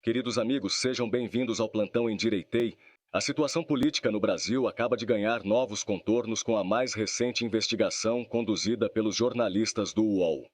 Queridos amigos, sejam bem-vindos ao Plantão Endireitei. A situação política no Brasil acaba de ganhar novos contornos com a mais recente investigação conduzida pelos jornalistas do UOL.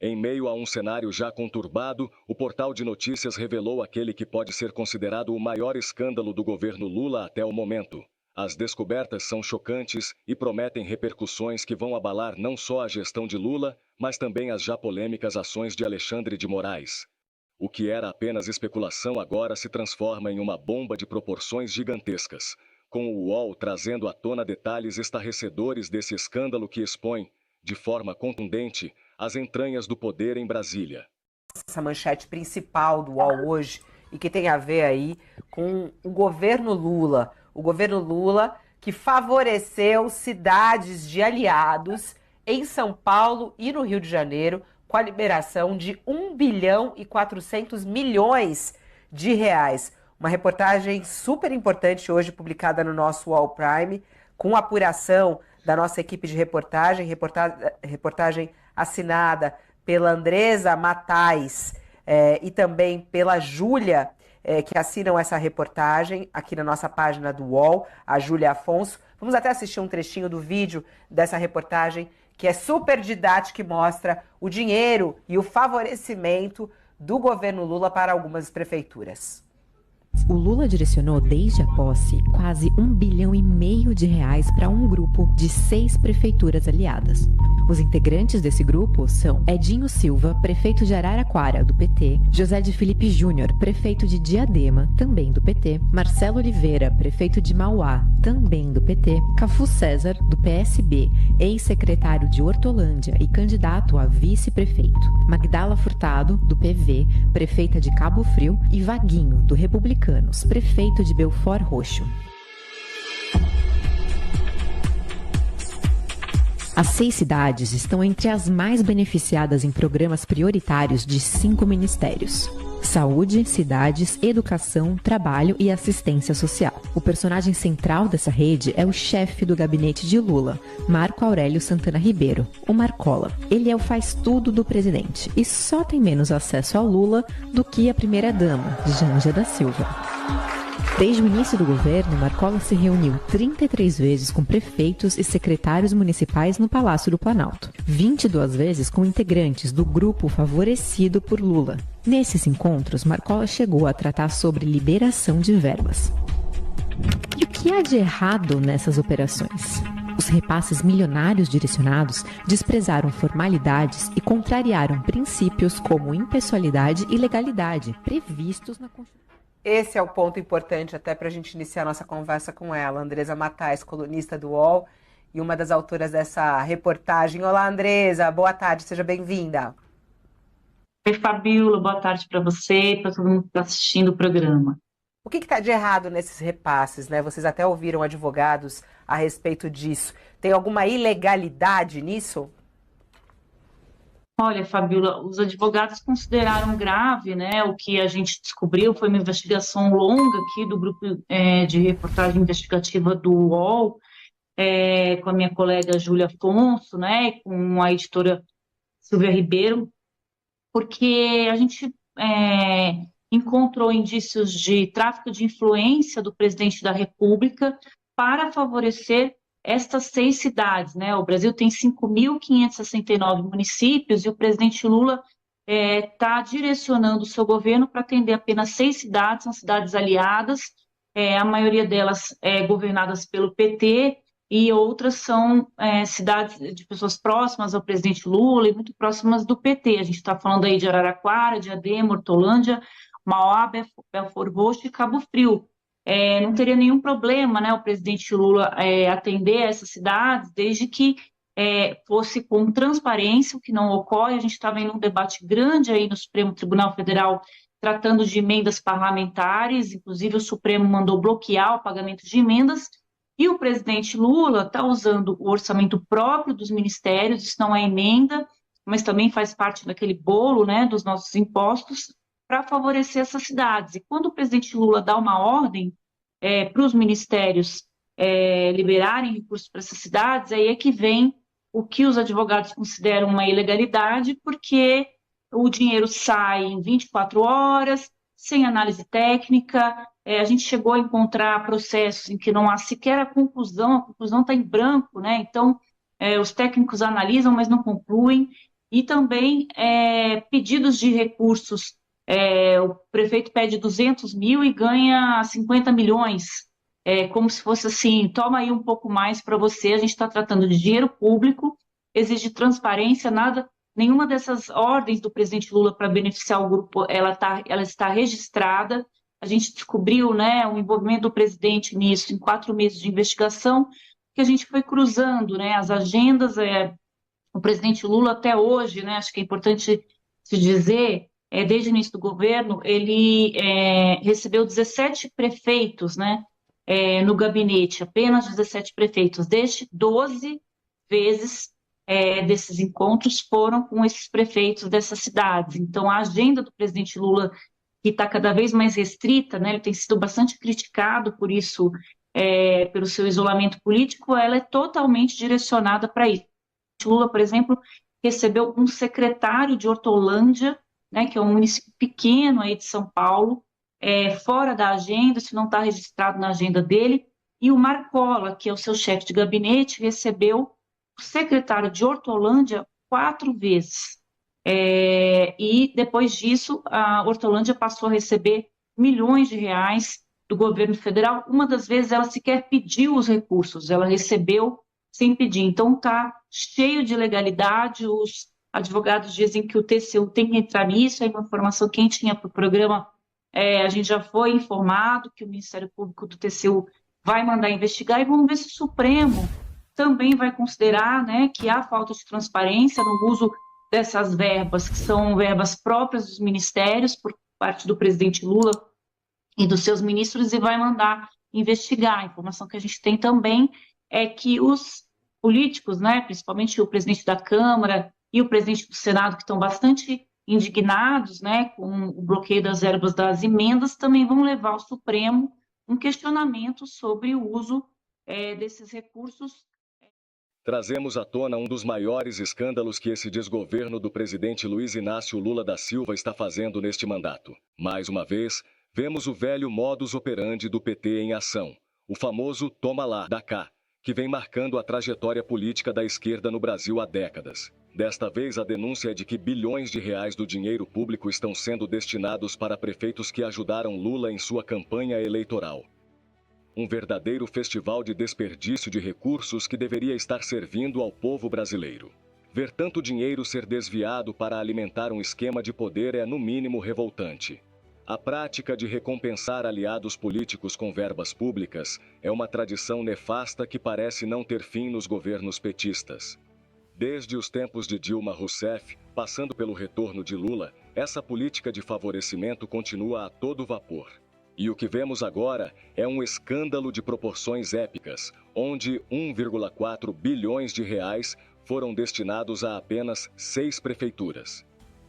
Em meio a um cenário já conturbado, o portal de notícias revelou aquele que pode ser considerado o maior escândalo do governo Lula até o momento. As descobertas são chocantes e prometem repercussões que vão abalar não só a gestão de Lula, mas também as já polêmicas ações de Alexandre de Moraes. O que era apenas especulação agora se transforma em uma bomba de proporções gigantescas, com o UOL trazendo à tona detalhes estarrecedores desse escândalo que expõe, de forma contundente, as entranhas do poder em Brasília. Essa manchete principal do UOL hoje, e que tem a ver aí com o governo Lula que favoreceu cidades de aliados em São Paulo e no Rio de Janeiro, com a liberação de 1 bilhão e 400 milhões de reais. Uma reportagem super importante hoje publicada no nosso UOL Prime, com apuração da nossa equipe de reportagem assinada pela Andresa Matais e também pela Júlia, que assinam essa reportagem aqui na nossa página do UOL, a Júlia Afonso. Vamos até assistir um trechinho do vídeo dessa reportagem, que é super didática e mostra o dinheiro e o favorecimento do governo Lula para algumas prefeituras. O Lula direcionou desde a posse quase 1,5 bilhão de reais para um grupo de 6 prefeituras aliadas. Os integrantes desse grupo são Edinho Silva, prefeito de Araraquara, do PT, José de Felipe Júnior, prefeito de Diadema, também do PT, Marcelo Oliveira, prefeito de Mauá, também do PT, Cafu César, do PSB, ex-secretário de Hortolândia e candidato a vice-prefeito, Magdala Furtado, do PV, prefeita de Cabo Frio, e Vaguinho, do Republicanos, prefeito de Belford Roxo. As 6 cidades estão entre as mais beneficiadas em programas prioritários de 5 ministérios: saúde, cidades, educação, trabalho e assistência social. O personagem central dessa rede é o chefe do gabinete de Lula, Marco Aurélio Santana Ribeiro, o Marcola. Ele é o faz-tudo do presidente e só tem menos acesso ao Lula do que a primeira-dama, Janja da Silva. Desde o início do governo, Marcola se reuniu 33 vezes com prefeitos e secretários municipais no Palácio do Planalto, 22 vezes com integrantes do grupo favorecido por Lula. Nesses encontros, Marcola chegou a tratar sobre liberação de verbas. E o que há de errado nessas operações? Os repasses milionários direcionados desprezaram formalidades e contrariaram princípios como impessoalidade e legalidade previstos na Constituição. Esse é o ponto importante até para a gente iniciar a nossa conversa com ela, Andresa Matais, colunista do UOL e uma das autoras dessa reportagem. Olá, Andresa, boa tarde, seja bem-vinda. Oi, Fabíola, boa tarde para você e para todo mundo que está assistindo o programa. O que está de errado nesses repasses, né? Vocês até ouviram advogados a respeito disso. Tem alguma ilegalidade nisso? Olha, Fabíola, os advogados consideraram grave, né? O que a gente descobriu foi uma investigação longa aqui do grupo de reportagem investigativa do UOL, com a minha colega Júlia Afonso, né? E com a editora Silvia Ribeiro, porque a gente encontrou indícios de tráfico de influência do presidente da República para favorecer estas 6 cidades, né? O Brasil tem 5.569 municípios e o presidente Lula está direcionando o seu governo para atender apenas 6 cidades, são cidades aliadas, a maioria delas governadas pelo PT e outras são cidades de pessoas próximas ao presidente Lula e muito próximas do PT. A gente está falando aí de Araraquara, Diadema, Hortolândia, Mauá, Belford Roxo e Cabo Frio. Não teria nenhum problema, né, o presidente Lula atender essas cidades, desde que fosse com transparência, o que não ocorre. A gente está vendo um debate grande aí no Supremo Tribunal Federal tratando de emendas parlamentares, inclusive o Supremo mandou bloquear o pagamento de emendas, e o presidente Lula está usando o orçamento próprio dos ministérios, isso não é emenda, mas também faz parte daquele bolo, né, dos nossos impostos, para favorecer essas cidades. E quando o presidente Lula dá uma ordem para os ministérios liberarem recursos para essas cidades, aí é que vem o que os advogados consideram uma ilegalidade, porque o dinheiro sai em 24 horas, sem análise técnica. A gente chegou a encontrar processos em que não há sequer a conclusão está em branco, né? Então, os técnicos analisam, mas não concluem. E também pedidos de recursos. O prefeito pede 200 mil e ganha 50 milhões. Como se fosse assim, toma aí um pouco mais para você, a gente está tratando de dinheiro público, exige transparência, nenhuma dessas ordens do presidente Lula para beneficiar o grupo, ela está registrada. A gente descobriu, né, o envolvimento do presidente nisso em 4 meses de investigação, que a gente foi cruzando, né, as agendas. O presidente Lula até hoje, né, acho que é importante se dizer, desde o início do governo, ele recebeu 17 prefeitos, né, no gabinete, apenas 17 prefeitos. 12 vezes desses encontros foram com esses prefeitos dessas cidades. Então, a agenda do presidente Lula, que está cada vez mais restrita, né, ele tem sido bastante criticado por isso, pelo seu isolamento político, ela é totalmente direcionada para isso. O Lula, por exemplo, recebeu um secretário de Hortolândia, né, que é um município pequeno aí de São Paulo, fora da agenda, se não está registrado na agenda dele, e o Marcola, que é o seu chefe de gabinete, recebeu o secretário de Hortolândia 4 vezes. E depois disso, a Hortolândia passou a receber milhões de reais do governo federal. Uma das vezes ela sequer pediu os recursos, ela recebeu sem pedir. Então está cheio de ilegalidade. Os advogados dizem que o TCU tem que entrar nisso. É uma informação que quem tinha para o programa, a gente já foi informado que o Ministério Público do TCU vai mandar investigar, e vamos ver se o Supremo também vai considerar, né, que há falta de transparência no uso dessas verbas, que são verbas próprias dos ministérios, por parte do presidente Lula e dos seus ministros, e vai mandar investigar. A informação que a gente tem também é que os políticos, né, principalmente o presidente da Câmara e o presidente do Senado, que estão bastante indignados, né, com o bloqueio das verbas das emendas, também vão levar ao Supremo um questionamento sobre o uso desses recursos. Trazemos à tona um dos maiores escândalos que esse desgoverno do presidente Luiz Inácio Lula da Silva está fazendo neste mandato. Mais uma vez, vemos o velho modus operandi do PT em ação, o famoso toma lá, dá cá, que vem marcando a trajetória política da esquerda no Brasil há décadas. Desta vez, a denúncia é de que bilhões de reais do dinheiro público estão sendo destinados para prefeitos que ajudaram Lula em sua campanha eleitoral. Um verdadeiro festival de desperdício de recursos que deveria estar servindo ao povo brasileiro. Ver tanto dinheiro ser desviado para alimentar um esquema de poder é, no mínimo, revoltante. A prática de recompensar aliados políticos com verbas públicas é uma tradição nefasta que parece não ter fim nos governos petistas. Desde os tempos de Dilma Rousseff, passando pelo retorno de Lula, essa política de favorecimento continua a todo vapor. E o que vemos agora é um escândalo de proporções épicas, onde 1,4 bilhões de reais foram destinados a apenas 6 prefeituras.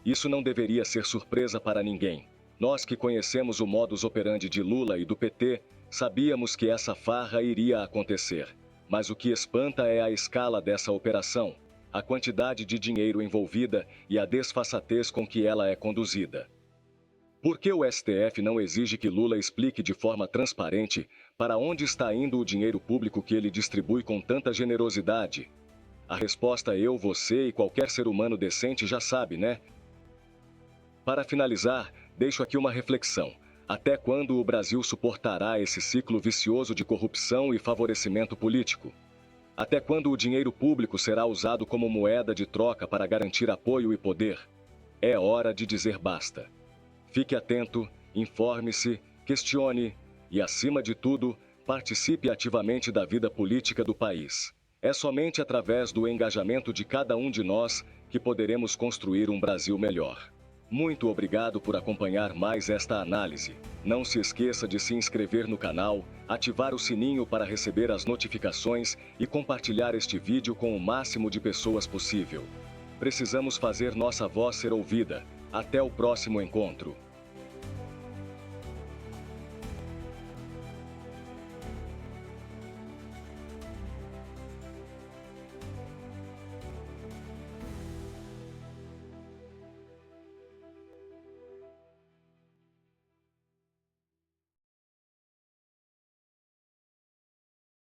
Isso não deveria ser surpresa para ninguém. Nós que conhecemos o modus operandi de Lula e do PT, sabíamos que essa farra iria acontecer. Mas o que espanta é a escala dessa operação, a quantidade de dinheiro envolvida e a desfaçatez com que ela é conduzida. Por que o STF não exige que Lula explique de forma transparente para onde está indo o dinheiro público que ele distribui com tanta generosidade? A resposta eu, você e qualquer ser humano decente já sabe, né? Para finalizar, deixo aqui uma reflexão. Até quando o Brasil suportará esse ciclo vicioso de corrupção e favorecimento político? Até quando o dinheiro público será usado como moeda de troca para garantir apoio e poder? É hora de dizer basta. Fique atento, informe-se, questione e, acima de tudo, participe ativamente da vida política do país. É somente através do engajamento de cada um de nós que poderemos construir um Brasil melhor. Muito obrigado por acompanhar mais esta análise. Não se esqueça de se inscrever no canal, ativar o sininho para receber as notificações e compartilhar este vídeo com o máximo de pessoas possível. Precisamos fazer nossa voz ser ouvida. Até o próximo encontro.